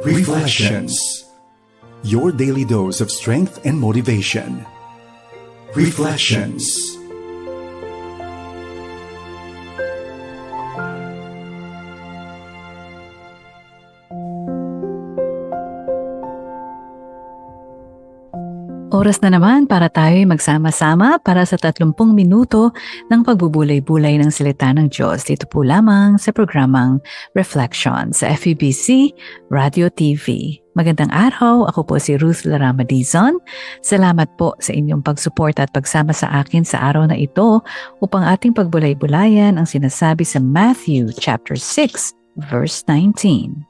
Reflections. Your daily dose of strength and motivation. Reflections. Oras na naman para tayo'y magsama-sama para sa 30 minuto ng pagbubulay-bulay ng salita ng Diyos. Dito po lamang sa programang Reflections sa FEBC RadyoTV. Magandang araw, ako po si Ruth Laramadizon. Salamat po sa inyong pagsuporta at pagsama sa akin sa araw na ito upang ating pagbulay-bulayan ang sinasabi sa Matthew chapter 6 verse 19.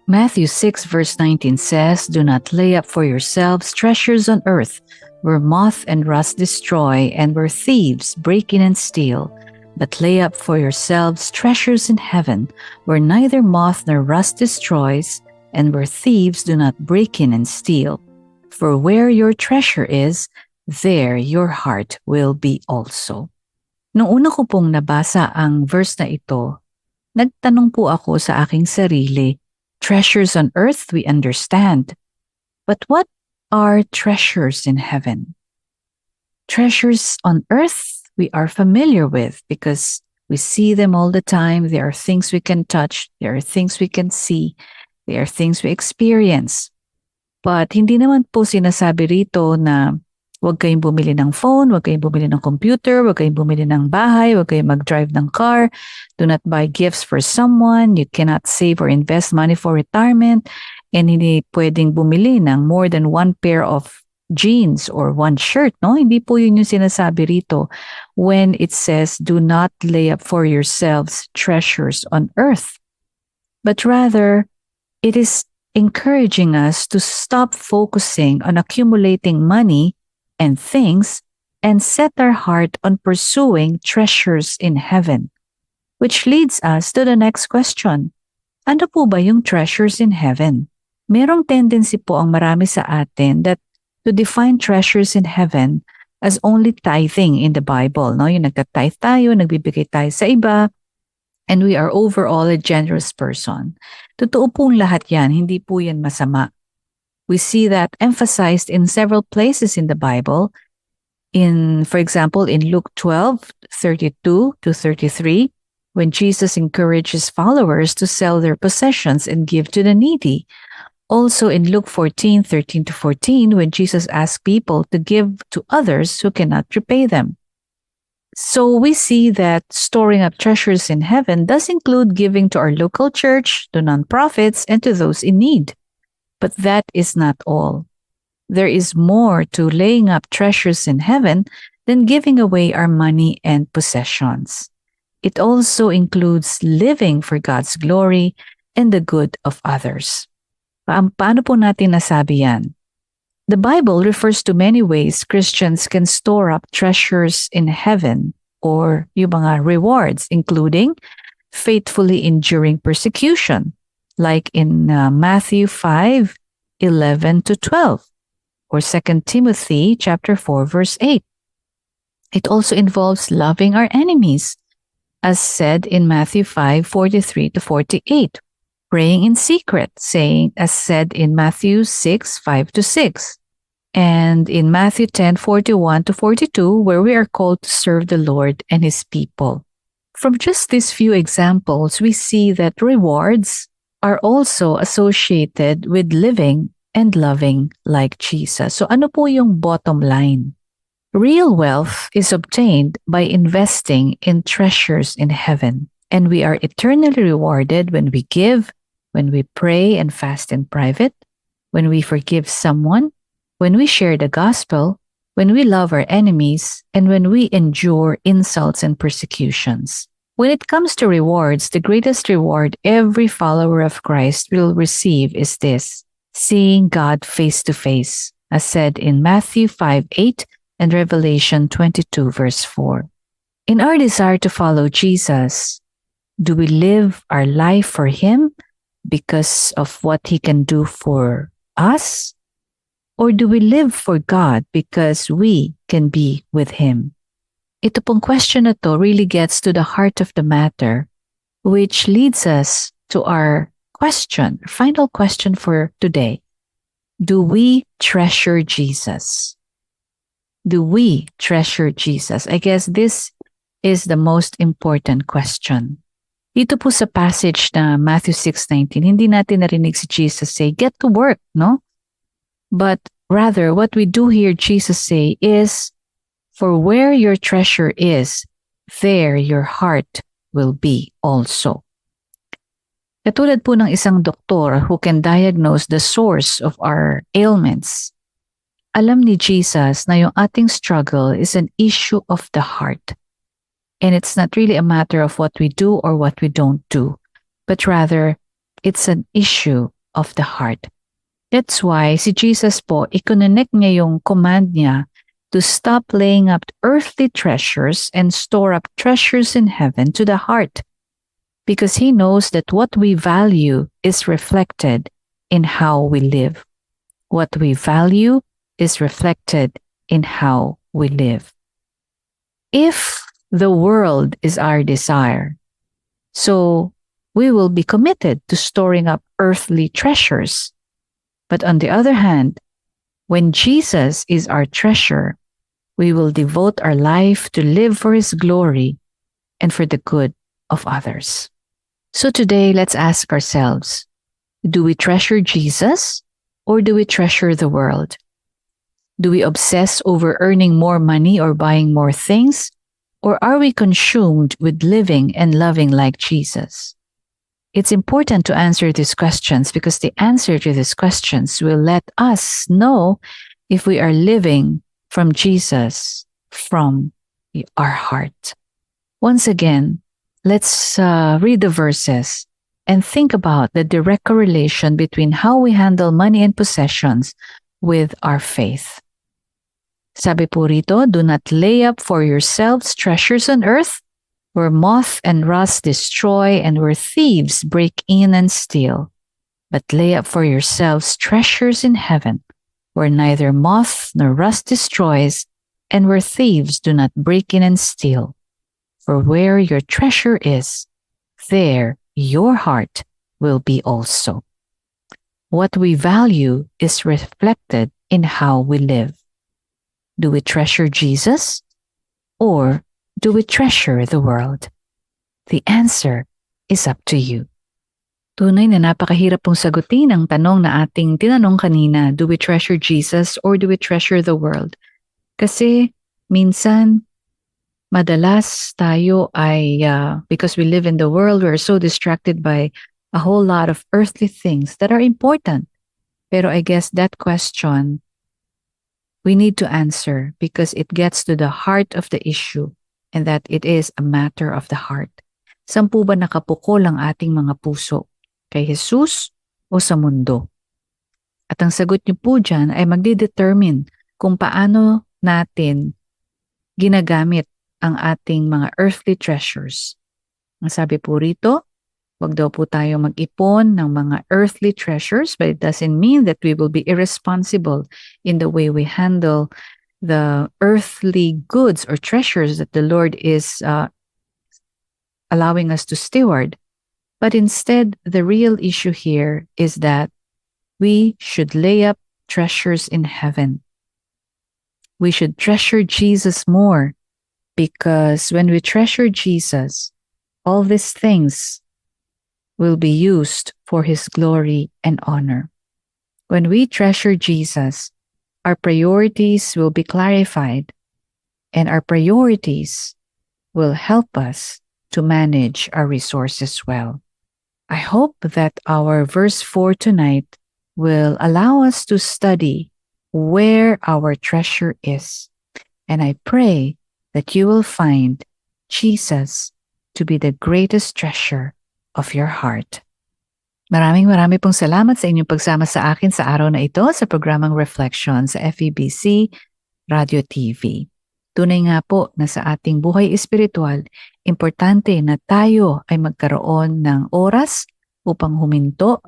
Matthew 6 verse 19 says, "Do not lay up for yourselves treasures on earth, where moth and rust destroy, and where thieves break in and steal. But lay up for yourselves treasures in heaven, where neither moth nor rust destroys, and where thieves do not break in and steal. For where your treasure is, there your heart will be also." Nung una ko pong nabasa ang verse na ito, nagtanong po ako sa aking sarili, treasures on earth we understand, but what are treasures in heaven? Treasures on earth we are familiar with because we see them all the time. There are things we can touch, there are things we can see, there are things we experience. But hindi naman po sinasabi rito na huwag kayong bumili ng phone, huwag kayong bumili ng computer, huwag kayong bumili ng bahay, huwag kayong mag-drive ng car. Do not buy gifts for someone. You cannot save or invest money for retirement. And hindi pwedeng bumili ng more than one pair of jeans or one shirt. No? Hindi po yun yung sinasabi rito when it says, "Do not lay up for yourselves treasures on earth." But rather, it is encouraging us to stop focusing on accumulating money and things and set our heart on pursuing treasures in heaven. Which leads us to the next question. Ano po ba yung treasures in heaven? Merong tendency po ang marami sa atin that to define treasures in heaven as only tithing in the Bible. No? Yung nagtatithe tayo, nagbibigay tayo sa iba, and we are overall a generous person. Totoo pong lahat yan, hindi po yan masama. We see that emphasized in several places in the Bible. For example, in Luke 12:32-33, when Jesus encourages followers to sell their possessions and give to the needy. Also in Luke 14:13-14, when Jesus asked people to give to others who cannot repay them. So we see that storing up treasures in heaven does include giving to our local church, to nonprofits, and to those in need. But that is not all. There is more to laying up treasures in heaven than giving away our money and possessions. It also includes living for God's glory and the good of others. Paano po natin nasabi yan? The Bible refers to many ways Christians can store up treasures in heaven or yung mga rewards, including faithfully enduring persecution, like in Matthew 5:11-12 or 2 Timothy chapter 4 verse 8. It also involves loving our enemies, as said in Matthew 5:43-48, praying in secret, as said in Matthew 6:5-6, and in Matthew 10:41-42, where we are called to serve the Lord and His people. From just these few examples, we see that rewards are also associated with living and loving like Jesus. So ano po yung bottom line? Real wealth is obtained by investing in treasures in heaven, and we are eternally rewarded when we give, when we pray and fast in private, when we forgive someone, when we share the gospel, when we love our enemies, and when we endure insults and persecutions. When it comes to rewards, the greatest reward every follower of Christ will receive is this: seeing God face to face, as said in Matthew 5:8 and Revelation 22 verse 4. In our desire to follow Jesus, do we live our life for Him because of what He can do for us? Or do we live for God because we can be with Him? Ito pong question na to really gets to the heart of the matter, which leads us to our question, final question for today. Do we treasure Jesus? Do we treasure Jesus? I guess this is the most important question. Dito po sa passage na Matthew 6:19, hindi natin narinig si Jesus say, get to work, no? But rather, what we do hear Jesus say is, for where your treasure is, there your heart will be also. Katulad po ng isang doktor who can diagnose the source of our ailments, alam ni Jesus na yung ating struggle is an issue of the heart. And it's not really a matter of what we do or what we don't do, but rather, it's an issue of the heart. That's why si Jesus po, i-connect niya yung command niya to stop laying up earthly treasures and store up treasures in heaven to the heart. Because he knows that what we value is reflected in how we live. What we value is reflected in how we live. If the world is our desire, so we will be committed to storing up earthly treasures. But on the other hand, when Jesus is our treasure, we will devote our life to live for His glory and for the good of others. So today, let's ask ourselves, do we treasure Jesus or do we treasure the world? Do we obsess over earning more money or buying more things? Or are we consumed with living and loving like Jesus? It's important to answer these questions because the answer to these questions will let us know if we are living from Jesus, from our heart. Once again, let's read the verses and think about the direct correlation between how we handle money and possessions with our faith. Sabi po rito, do not lay up for yourselves treasures on earth, where moth and rust destroy and where thieves break in and steal. But lay up for yourselves treasures in heaven, where neither moth nor rust destroys and where thieves do not break in and steal. For where your treasure is, there your heart will be also. What we value is reflected in how we live. Do we treasure Jesus or do we treasure the world? The answer is up to you. Tunay na napakahirap pong sagutin ang tanong na ating tinanong kanina, do we treasure Jesus or do we treasure the world? Kasi minsan, madalas tayo ay, because we live in the world, we're so distracted by a whole lot of earthly things that are important. Pero I guess that question, we need to answer because it gets to the heart of the issue and that it is a matter of the heart. Saan po ba nakapukol ang ating mga puso? Kay Jesus o sa mundo? At ang sagot niyo po dyan ay magdidetermine kung paano natin ginagamit ang ating mga earthly treasures. Ang sabi po rito, wag daw po tayo mag-ipon ng mga earthly treasures, but it doesn't mean that we will be irresponsible in the way we handle the earthly goods or treasures that the Lord is allowing us to steward. But instead, the real issue here is that we should lay up treasures in heaven. We should treasure Jesus more because when we treasure Jesus, all these things will be used for His glory and honor. When we treasure Jesus, our priorities will be clarified and our priorities will help us to manage our resources well. I hope that our verse 4 tonight will allow us to study where our treasure is. And I pray that you will find Jesus to be the greatest treasure of your heart. Maraming pong salamat sa inyong pagsama sa akin sa araw na ito sa programang Reflections sa FEBC RadyoTV. Tunay nga po na sa ating buhay espiritual, importante na tayo ay magkaroon ng oras upang huminto,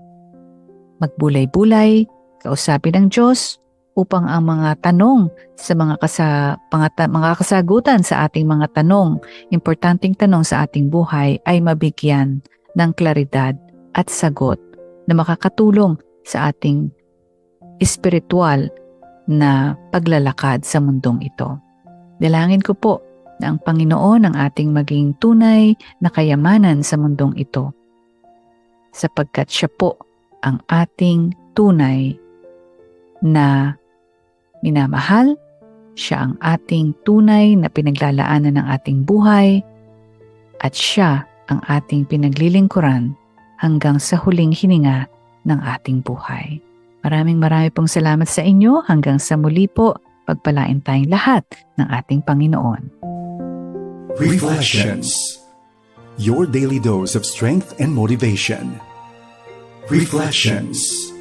magbulay-bulay, kausapin ng Diyos, upang ang mga tanong sa mga kasagutan sa ating mga tanong, importanteng tanong sa ating buhay ay mabigyan ng klaridad at sagot na makakatulong sa ating espiritual na paglalakad sa mundong ito. Dalangin ko po na ang Panginoon ang ating maging tunay na kayamanan sa mundong ito, sapagkat siya po ang ating tunay na minamahal, siya ang ating tunay na pinaglalaanan ng ating buhay, at siya ang ating pinaglilingkuran hanggang sa huling hininga ng ating buhay. Maraming pong salamat sa inyo. Hanggang sa muli po, pagpalain tayong lahat ng ating Panginoon. Reflections. Your daily dose of strength and motivation. Reflections.